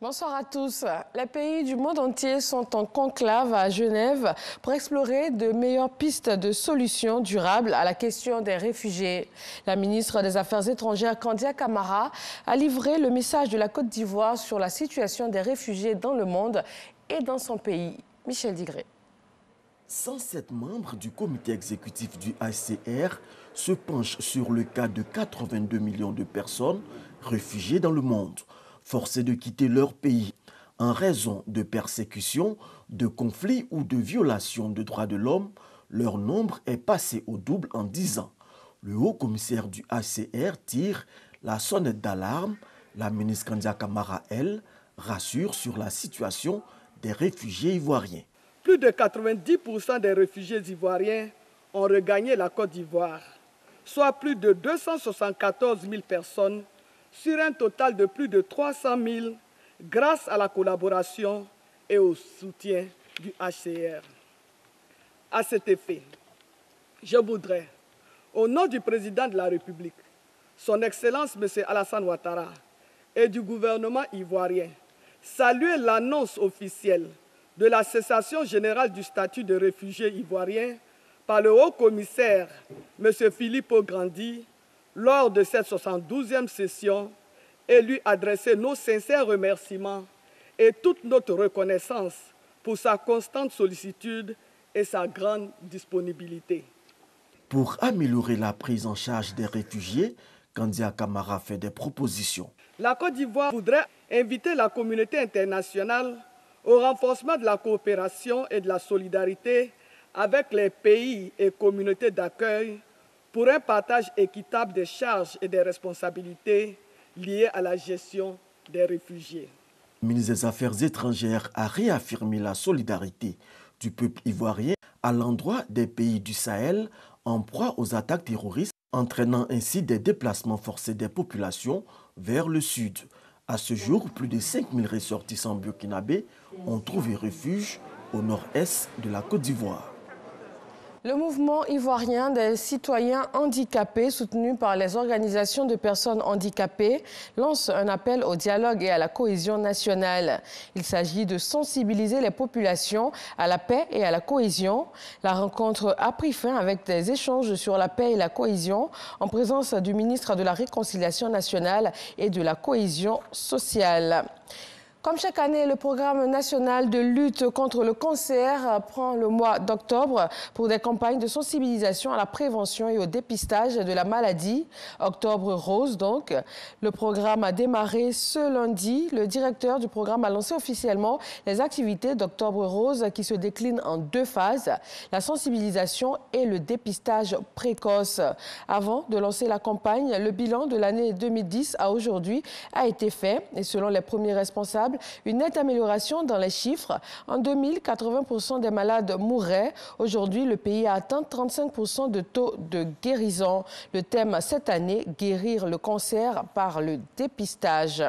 Bonsoir à tous. Les pays du monde entier sont en conclave à Genève pour explorer de meilleures pistes de solutions durables à la question des réfugiés. La ministre des Affaires étrangères, Kandia Camara, a livré le message de la Côte d'Ivoire sur la situation des réfugiés dans le monde et dans son pays. Michel Digré. 107 membres du comité exécutif du HCR se penchent sur le cas de 82 millions de personnes réfugiées dans le monde, forcées de quitter leur pays en raison de persécutions, de conflits ou de violations de droits de l'homme. Leur nombre est passé au double en 10 ans. Le haut-commissaire du HCR tire la sonnette d'alarme. La ministre Kandia Camara, elle, rassure sur la situation des réfugiés ivoiriens. Plus de 90% des réfugiés ivoiriens ont regagné la Côte d'Ivoire, soit plus de 274 000 personnes sur un total de plus de 300 000 grâce à la collaboration et au soutien du HCR. À cet effet, je voudrais, au nom du président de la République, son Excellence M. Alassane Ouattara et du gouvernement ivoirien, saluer l'annonce officielle de la cessation générale du statut de réfugié ivoirien par le haut-commissaire M. Filippo Grandi lors de cette 72e session et lui adresser nos sincères remerciements et toute notre reconnaissance pour sa constante sollicitude et sa grande disponibilité. Pour améliorer la prise en charge des réfugiés, Kandia Camara fait des propositions. La Côte d'Ivoire voudrait inviter la communauté internationale au renforcement de la coopération et de la solidarité avec les pays et communautés d'accueil pour un partage équitable des charges et des responsabilités liées à la gestion des réfugiés. Le ministre des Affaires étrangères a réaffirmé la solidarité du peuple ivoirien à l'endroit des pays du Sahel en proie aux attaques terroristes, entraînant ainsi des déplacements forcés des populations vers le sud. À ce jour, plus de 5000 ressortissants burkinabés ont trouvé refuge au nord-est de la Côte d'Ivoire. Le mouvement ivoirien des citoyens handicapés, soutenu par les organisations de personnes handicapées, lance un appel au dialogue et à la cohésion nationale. Il s'agit de sensibiliser les populations à la paix et à la cohésion. La rencontre a pris fin avec des échanges sur la paix et la cohésion en présence du ministre de la Réconciliation nationale et de la cohésion sociale. Comme chaque année, le programme national de lutte contre le cancer prend le mois d'octobre pour des campagnes de sensibilisation à la prévention et au dépistage de la maladie. Octobre rose donc. Le programme a démarré ce lundi. Le directeur du programme a lancé officiellement les activités d'Octobre rose qui se déclinent en 2 phases, la sensibilisation et le dépistage précoce. Avant de lancer la campagne, le bilan de l'année 2010 à aujourd'hui a été fait et selon les premiers responsables, une nette amélioration dans les chiffres. En 2000, 80% des malades mouraient. Aujourd'hui, le pays a atteint 35% de taux de guérison. Le thème cette année, guérir le cancer par le dépistage.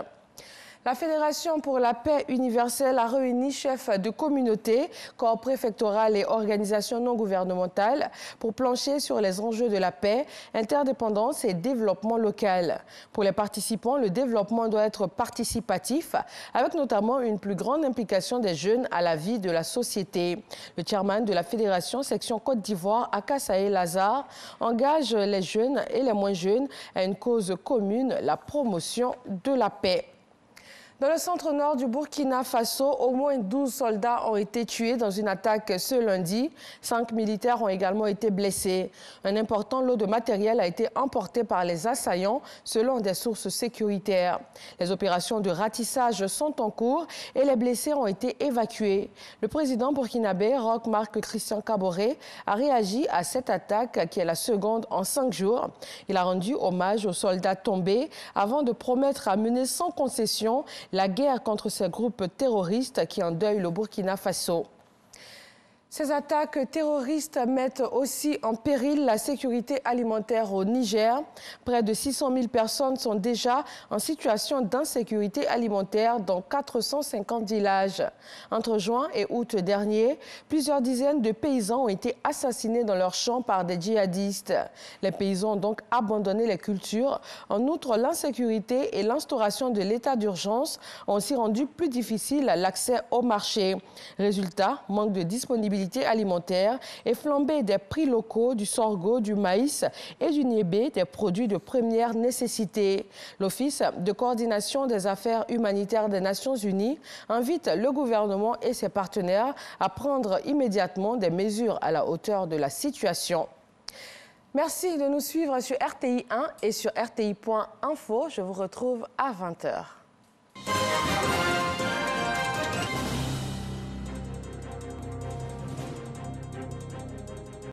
La Fédération pour la paix universelle a réuni chefs de communautés, corps préfectorales et organisations non gouvernementales pour plancher sur les enjeux de la paix, interdépendance et développement local. Pour les participants, le développement doit être participatif, avec notamment une plus grande implication des jeunes à la vie de la société. Le chairman de la Fédération section Côte d'Ivoire, Akasae Lazare, engage les jeunes et les moins jeunes à une cause commune, la promotion de la paix. Dans le centre-nord du Burkina Faso, au moins 12 soldats ont été tués dans une attaque ce lundi. 5 militaires ont également été blessés. Un important lot de matériel a été emporté par les assaillants, selon des sources sécuritaires. Les opérations de ratissage sont en cours et les blessés ont été évacués. Le président burkinabé, Roch Marc Christian Kaboré, a réagi à cette attaque qui est la seconde en 5 jours. Il a rendu hommage aux soldats tombés avant de promettre à mener sans concession la guerre contre ces groupes terroristes qui endeuillent le Burkina Faso. Ces attaques terroristes mettent aussi en péril la sécurité alimentaire au Niger. Près de 600 000 personnes sont déjà en situation d'insécurité alimentaire dans 450 villages. Entre juin et août dernier, plusieurs dizaines de paysans ont été assassinés dans leurs champs par des djihadistes. Les paysans ont donc abandonné les cultures. En outre, l'insécurité et l'instauration de l'état d'urgence ont aussi rendu plus difficile l'accès au marché. Résultat, manque de disponibilité alimentaire et flambée des prix locaux du sorgho, du maïs et du niébé, des produits de première nécessité. L'Office de coordination des affaires humanitaires des Nations Unies invite le gouvernement et ses partenaires à prendre immédiatement des mesures à la hauteur de la situation. Merci de nous suivre sur RTI 1 et sur RTI.info. Je vous retrouve à 20 h.